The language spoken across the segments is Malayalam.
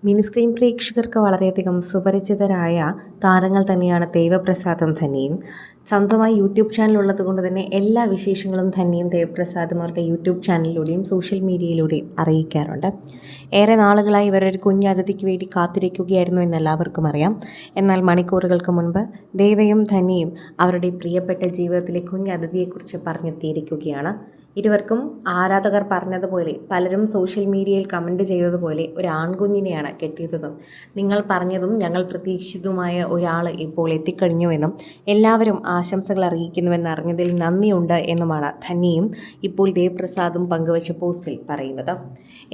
മിനി സ്ക്രീൻ പ്രേക്ഷകർക്ക് വളരെയധികം സുപരിചിതരായ താരങ്ങൾ തന്നെയാണ് ദേവപ്രസാദും ധന്യയും. സ്വന്തമായി യൂട്യൂബ് ചാനൽ ഉള്ളതുകൊണ്ട് തന്നെ എല്ലാ വിശേഷങ്ങളും ധന്യയും ദേവപ്രസാദും അവരുടെ യൂട്യൂബ് ചാനലിലൂടെയും സോഷ്യൽ മീഡിയയിലൂടെയും അറിയിക്കാറുണ്ട്. ഏറെ നാളുകളായി ഇവരൊരു കുഞ്ഞതിഥിക്ക് വേണ്ടി കാത്തിരിക്കുകയായിരുന്നു എന്നെല്ലാവർക്കും അറിയാം. എന്നാൽ മണിക്കൂറുകൾക്ക് മുൻപ് ദേവയും ധന്യയും അവരുടെ പ്രിയപ്പെട്ട ജീവിതത്തിലെ കുഞ്ഞതിഥിയെക്കുറിച്ച് പറഞ്ഞെത്തിയിരിക്കുകയാണ്. ഇരുവർക്കും ആരാധകർ പറഞ്ഞതുപോലെ, പലരും സോഷ്യൽ മീഡിയയിൽ കമൻറ്റ് ചെയ്തതുപോലെ ഒരു ആൺകുഞ്ഞിനെയാണ് കെട്ടിയതെന്നും നിങ്ങൾ പറഞ്ഞതും ഞങ്ങൾ പ്രതീക്ഷിച്ചതുമായ ഒരാൾ ഇപ്പോൾ എത്തിക്കഴിഞ്ഞുവെന്നും എല്ലാവരും ആശംസകൾ അറിയിക്കുന്നുവെന്ന് അറിഞ്ഞതിൽ നന്ദിയുണ്ട് എന്നുമാണ് ധന്യയും ഇപ്പോൾ ദേവപ്രസാദും പങ്കുവച്ച പോസ്റ്റിൽ പറയുന്നത്.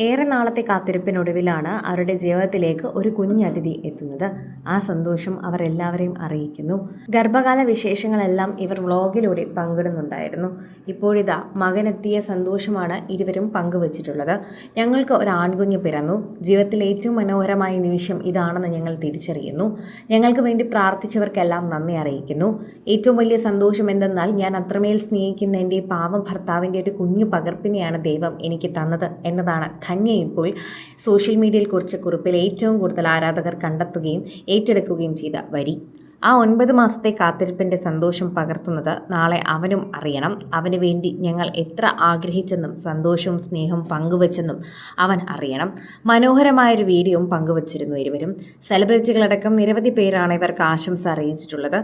ഏറെ നാളത്തെ കാത്തിരിപ്പിനൊടുവിലാണ് അവരുടെ ജീവിതത്തിലേക്ക് ഒരു കുഞ്ഞതിഥി എത്തുന്നത്. ആ സന്തോഷം അവർ എല്ലാവരെയും അറിയിക്കുന്നു. ഗർഭകാല വിശേഷങ്ങളെല്ലാം ഇവർ വ്ളോഗിലൂടെ പങ്കിടുന്നുണ്ടായിരുന്നു. ഇപ്പോഴിതാ മകനെത്തിയ സന്തോഷമാണ് ഇരുവരും പങ്കുവച്ചിട്ടുള്ളത്. ഞങ്ങൾക്ക് ഒരു ആൺകുഞ്ഞ് പിറന്നു. ജീവിതത്തിലെ ഏറ്റവും മനോഹരമായ നിമിഷം ഇതാണെന്ന് ഞങ്ങൾ തിരിച്ചറിയുന്നു. ഞങ്ങൾക്ക് വേണ്ടി പ്രാർത്ഥിച്ചവർക്കെല്ലാം നന്ദി അറിയിക്കുന്നു. ഏറ്റവും വലിയ സന്തോഷം എന്തെന്നാൽ ഞാൻ അത്രമേൽ സ്നേഹിക്കുന്ന എൻ്റെ പാവം ഭർത്താവിൻ്റെ ഒരു കുഞ്ഞു പകർപ്പിനെയാണ് ദൈവം എനിക്ക് തന്നത് എന്നതാണ് ധന്യ ഇപ്പോൾ സോഷ്യൽ മീഡിയയിൽ കുറിച്ച കുറിപ്പിൽ ഏറ്റവും കൂടുതൽ ആരാധകർ കണ്ടെത്തുകയും ഏറ്റെടുക്കുകയും ചെയ്ത വരി. ആ 9 മാസത്തെ കാത്തിരിപ്പിൻ്റെ സന്തോഷം പകർത്തുന്നത് നാളെ അവനും അറിയണം. അവന് വേണ്ടി ഞങ്ങൾ എത്ര ആഗ്രഹിച്ചെന്നും സന്തോഷവും സ്നേഹവും പങ്കുവച്ചെന്നും അവൻ അറിയണം. മനോഹരമായൊരു വീഡിയോയും പങ്കുവച്ചിരുന്നു ഇരുവരും. സെലിബ്രിറ്റികളടക്കം നിരവധി പേരാണ് ഇവർക്ക് ആശംസ അറിയിച്ചിട്ടുള്ളത്.